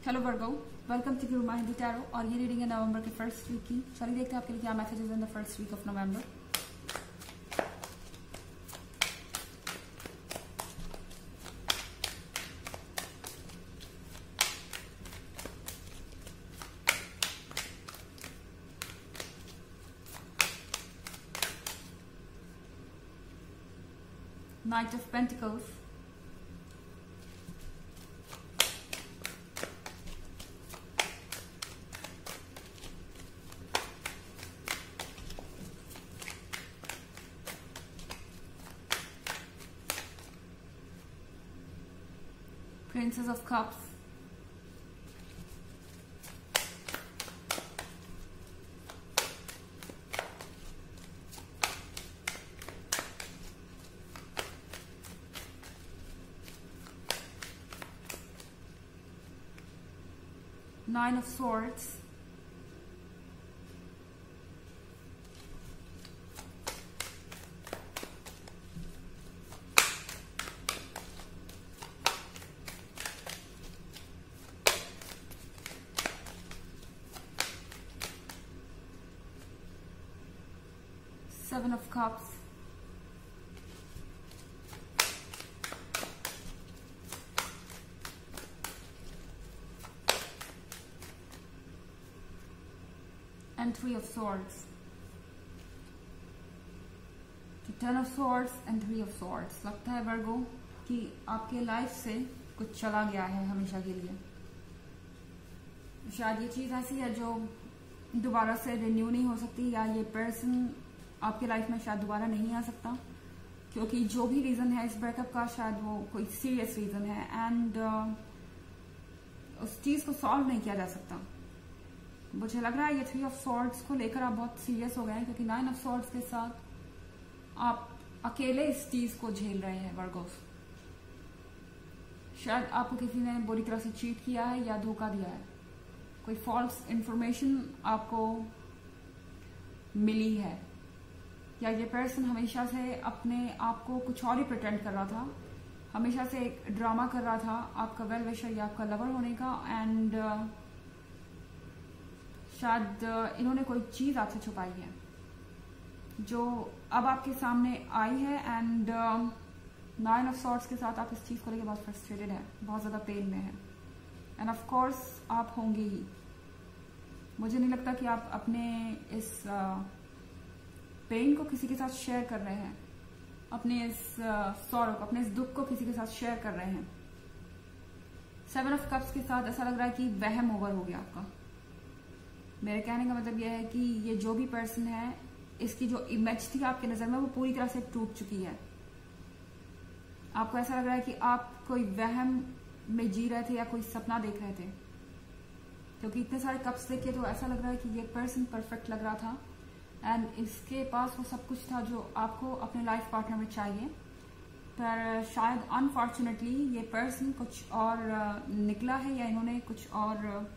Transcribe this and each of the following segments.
Hello Virgo, welcome to Guru माहिंदी tarot. और ये reading है नवंबर के फर्स्ट वीक की। चलिए देखते हैं आपके लिए क्या messages in the first week of November. Knight of Pentacles, Princess of Cups, Nine of Swords, Seven of Cups, and Three of Swords. तो Ten of Swords and Three of Swords। लगता है वर्गो कि आपके लाइफ से कुछ चला गया है हमेशा के लिए। शायद ये चीज ऐसी है जो दोबारा से रिन्यू नहीं हो सकती, या ये पर्सन आपके लाइफ में शायद दोबारा नहीं आ सकता, क्योंकि जो भी रीजन है इस ब्रेकअप का शायद वो कोई सीरियस रीजन है एंड उस चीज को सॉल्व नहीं किया जा सकता। मुझे लग रहा है ये थ्री ऑफ सॉर्ड्स को लेकर आप बहुत सीरियस हो गए हैं, क्योंकि नाइन ऑफ सॉर्ड्स के साथ आप अकेले इस चीज को झेल रहे हैं वर्गोस। शायद आपको किसी ने बुरी तरह से चीट किया है या धोखा दिया है, कोई फॉल्स इंफॉर्मेशन आपको मिली है, या ये पर्सन हमेशा से अपने आप को कुछ और ही प्रिटेंड कर रहा था, हमेशा से एक ड्रामा कर रहा था आपका वेल विशर या आपका लवर होने का। एंड शायद इन्होंने कोई चीज आपसे छुपाई है जो अब आपके सामने आई है। एंड नाइन ऑफ सॉर्ड्स के साथ आप इस चीज को लेकर बहुत फ्रस्ट्रेटेड है, बहुत ज्यादा पेन में है, एंड ऑफ कोर्स आप होंगे ही। मुझे नहीं लगता कि आप अपने इस पेन को किसी के साथ शेयर कर रहे हैं, अपने इस सॉरो को, अपने इस दुख को किसी के साथ शेयर कर रहे हैं। सेवन ऑफ कप्स के साथ ऐसा लग रहा है कि वहम ओवर हो गया आपका। मेरे कहने का मतलब यह है कि ये जो भी पर्सन है, इसकी जो इमेज थी आपकी नजर में वो पूरी तरह से टूट चुकी है। आपको ऐसा लग रहा है कि आप कोई वहम में जी रहे थे या कोई सपना देख रहे थे, क्योंकि इतने सारे कप्स देखे तो ऐसा लग रहा है कि ये पर्सन परफेक्ट लग रहा था एंड इसके पास वो सब कुछ था जो आपको अपने लाइफ पार्टनर में चाहिए। पर शायद अनफॉर्चुनेटली ये पर्सन कुछ और निकला है, या इन्होंने कुछ और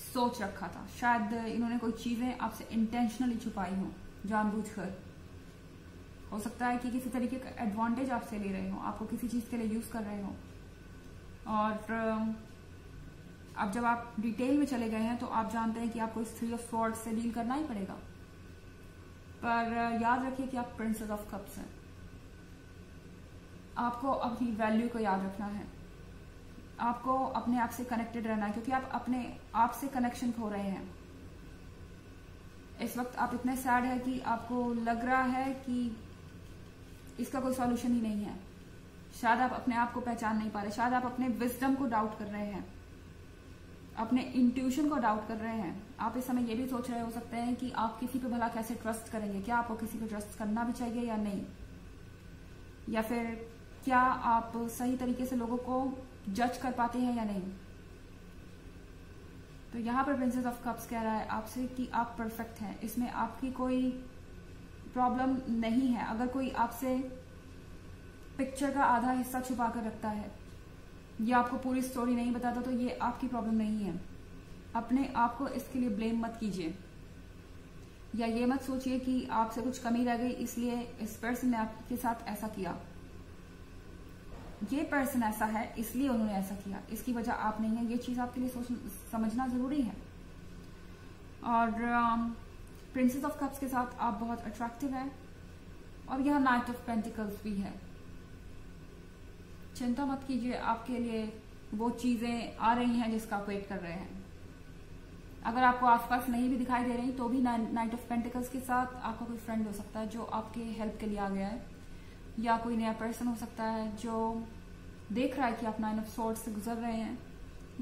सोच रखा था। शायद इन्होंने कोई चीजें आपसे इंटेंशनली छुपाई हो, जानबूझकर। हो सकता है कि किसी तरीके का एडवांटेज आपसे ले रहे हो, आपको किसी चीज के लिए यूज कर रहे हो। और अब जब आप डिटेल में चले गए हैं तो आप जानते हैं कि आपको इस थ्री ऑफ स्वॉर्ड्स से डील करना ही पड़ेगा। पर याद रखिए कि आप प्रिंसेस ऑफ कप्स हैं। आपको अपनी वैल्यू को याद रखना है, आपको अपने आप से कनेक्टेड रहना है, क्योंकि आप अपने आप से कनेक्शन खो रहे हैं। इस वक्त आप इतने सैड है कि आपको लग रहा है कि इसका कोई सॉल्यूशन ही नहीं है। शायद आप अपने आप को पहचान नहीं पा रहे, शायद आप अपने विजडम को डाउट कर रहे हैं, अपने इंट्यूशन को डाउट कर रहे हैं। आप इस समय ये भी सोच रहे हो सकते हैं कि आप किसी पे भला कैसे ट्रस्ट करेंगे, क्या आपको किसी पे ट्रस्ट करना भी चाहिए या नहीं, या फिर क्या आप सही तरीके से लोगों को जज कर पाते हैं या नहीं। तो यहाँ पर प्रिंसेस ऑफ कप्स कह रहा है आपसे कि आप परफेक्ट हैं, इसमें आपकी कोई प्रॉब्लम नहीं है। अगर कोई आपसे पिक्चर का आधा हिस्सा छुपा कर रखता है या आपको पूरी स्टोरी नहीं बताता, तो ये आपकी प्रॉब्लम नहीं है। अपने आप को इसके लिए ब्लेम मत कीजिए, या ये मत सोचिए कि आपसे कुछ कमी रह गई इसलिए इस पर्सन ने आपके साथ ऐसा किया। ये पर्सन ऐसा है इसलिए उन्होंने ऐसा किया, इसकी वजह आप नहीं है। ये चीज आपके लिए समझना जरूरी है। और प्रिंसेस ऑफ कप्स के साथ आप बहुत अट्रैक्टिव है और यहाँ नाइट ऑफ पेंटिकल्स भी है। चिंता मत कीजिए, आपके लिए वो चीजें आ रही हैं जिसका आप वेट कर रहे हैं। अगर आपको आसपास नहीं भी दिखाई दे रही तो भी नाइट ऑफ पेंटिकल्स के साथ आपका कोई फ्रेंड हो सकता है जो आपके हेल्प के लिए आ गया है, या कोई नया पर्सन हो सकता है जो देख रहा है कि आप 9 ऑफ स्वॉर्ड्स से गुजर रहे हैं,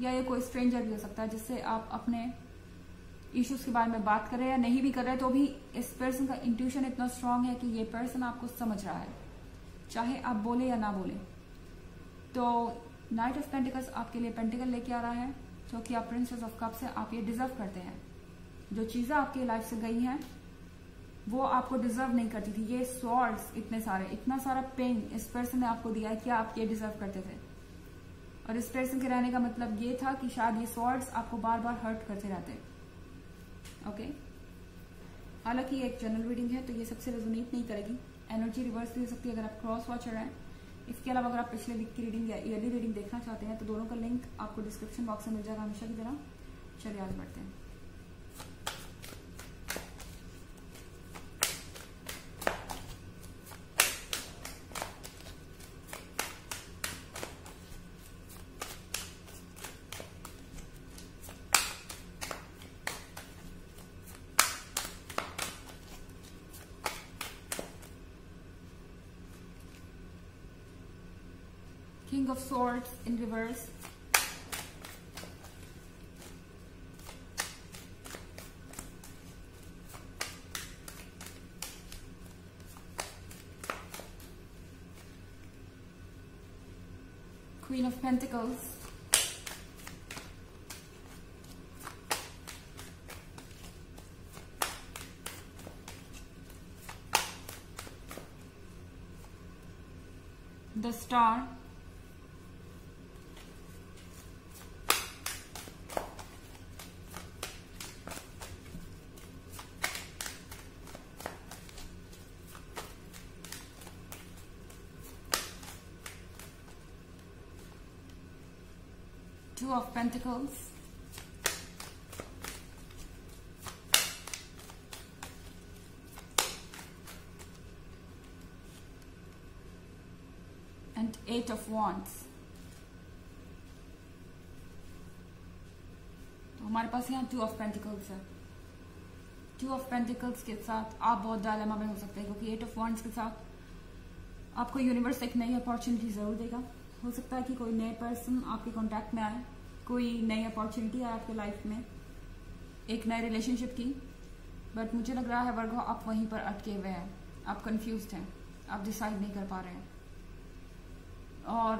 या ये कोई स्ट्रेंजर भी हो सकता है जिससे आप अपने इश्यूज के बारे में बात कर रहे हैं या नहीं भी कर रहे हैं, तो भी इस पर्सन का इंट्यूशन इतना स्ट्रांग है कि ये पर्सन आपको समझ रहा है, चाहे आप बोले या ना बोले। तो नाइट ऑफ पेंटिकल्स आपके लिए पेंटिकल लेके आ रहा है, क्योंकि आप प्रिंसेस ऑफ कप्स है, आप ये डिजर्व करते हैं। जो चीजें आपकी लाइफ से गई हैं वो आपको डिजर्व नहीं करती थी। ये स्वॉर्ड्स इतना सारा पेन इस पर्सन ने आपको दिया है कि आप ये डिजर्व करते थे। और इस पर्सन के रहने का मतलब ये था कि शायद ये स्वॉर्ड्स आपको बार बार हर्ट करते रहते। ओके, हालांकि ये एक जनरल रीडिंग है तो ये सबसे रेजोनेट नहीं करेगी, एनर्जी रिवर्स भी हो सकती है अगर आप क्रॉस वॉचर हैं। इसके अलावा अगर आप पिछले वीक की रीडिंग या ईयरली रीडिंग देखना चाहते हैं तो दोनों का लिंक आपको डिस्क्रिप्शन बॉक्स में मिल जाएगा हमेशा की तरह। चलिए आगे बढ़ते हैं। King of Swords in reverse. Queen of Pentacles. The Star. Two of Pentacles. And 8 of Wands. तो हमारे पास यहाँ 2 ऑफ पेंटिकल्स है। 2 ऑफ पेंटिकल्स के साथ आप बहुत डायलेमा में हो सकते हैं, क्योंकि 8 ऑफ वॉन्ड्स के साथ आपको यूनिवर्स एक नई अपॉर्चुनिटी जरूर देगा। हो सकता है कि कोई नए पर्सन आपके कांटेक्ट में आए, कोई नई अपॉर्चुनिटी आए आपके लाइफ में, एक नए रिलेशनशिप की। बट मुझे लग रहा है वर्गो आप वहीं पर अटके हुए हैं, आप कंफ्यूज्ड हैं, आप डिसाइड नहीं कर पा रहे हैं। और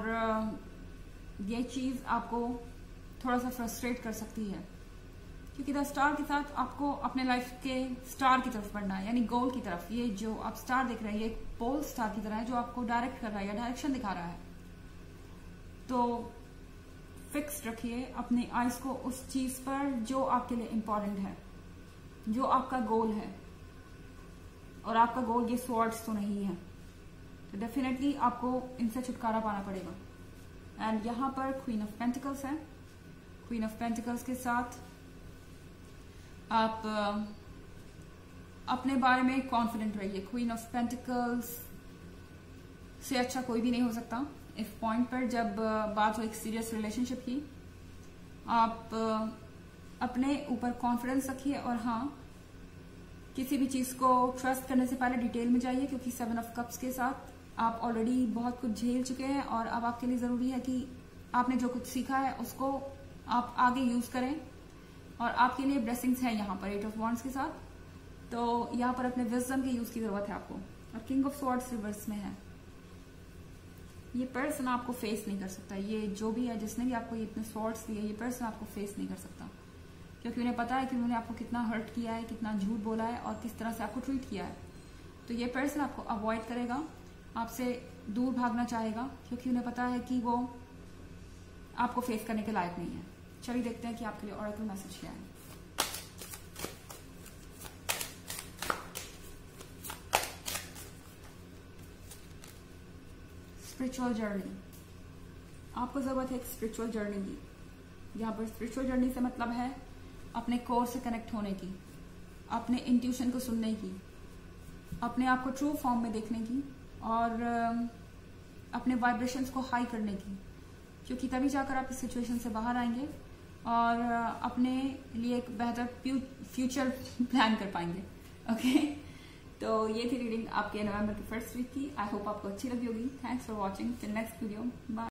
ये चीज आपको थोड़ा सा फ्रस्ट्रेट कर सकती है, क्योंकि द स्टार के साथ आपको अपने लाइफ के स्टार की तरफ बढ़ना है, यानी गोल की तरफ। ये जो आप स्टार देख रहे हैं ये एक पोल स्टार की तरह है जो आपको डायरेक्ट कर रहा है या डायरेक्शन दिखा रहा है। तो फिक्स रखिए अपनी आइज को उस चीज पर जो आपके लिए इंपॉर्टेंट है, जो आपका गोल है। और आपका गोल ये स्वॉर्ड्स तो नहीं है, तो डेफिनेटली आपको इनसे छुटकारा पाना पड़ेगा। एंड यहाँ पर क्वीन ऑफ पेंटिकल्स है। क्वीन ऑफ पेंटिकल्स के साथ आप अपने बारे में कॉन्फिडेंट रहिए। क्वीन ऑफ पेंटिकल्स से अच्छा कोई भी नहीं हो सकता इस पॉइंट पर, जब बात हो एक सीरियस रिलेशनशिप की। आप अपने ऊपर कॉन्फिडेंस रखिए और हाँ, किसी भी चीज को ट्रस्ट करने से पहले डिटेल में जाइए, क्योंकि 7 ऑफ कप्स के साथ आप ऑलरेडी बहुत कुछ झेल चुके हैं और अब आपके लिए जरूरी है कि आपने जो कुछ सीखा है उसको आप आगे यूज करें। और आपके लिए ब्लेसिंग्स हैं यहाँ पर 8 ऑफ वॉन्ड्स के साथ, तो यहाँ पर अपने विजडम के यूज की जरूरत है आपको। और किंग ऑफ स्वॉर्ड्स रिवर्स में है। ये पर्सन आपको फेस नहीं कर सकता, ये जो भी है जिसने भी आपको ये इतने स्वॉर्ड्स दिए, ये पर्सन आपको फेस नहीं कर सकता, क्योंकि उन्हें पता है कि उन्होंने आपको कितना हर्ट किया है, कितना झूठ बोला है और किस तरह से आपको ट्रीट किया है। तो ये पर्सन आपको अवॉइड करेगा, आपसे दूर भागना चाहेगा, क्योंकि उन्हें पता है कि वो आपको फेस करने के लायक नहीं है। चलिए देखते हैं कि आपके लिए ऑरेकल मैसेज क्या है। Spiritual journey. आपको जरूरत है एक स्पिरिचुअल जर्नी की। यहाँ पर स्पिरिचुअल जर्नी से मतलब है अपने कोर से कनेक्ट होने की, अपने इंट्यूशन को सुनने की, अपने आप को ट्रू फॉर्म में देखने की और अपने वाइब्रेशंस को हाई करने की, क्योंकि तभी जाकर आप इस सिचुएशन से बाहर आएंगे और अपने लिए एक बेहतर फ्यूचर प्लान कर पाएंगे। ओके, तो ये थी रीडिंग आपके नवंबर के फर्स्ट वीक की। आई होप आपको अच्छी लगी होगी। Thanks for watching. Till next video, bye.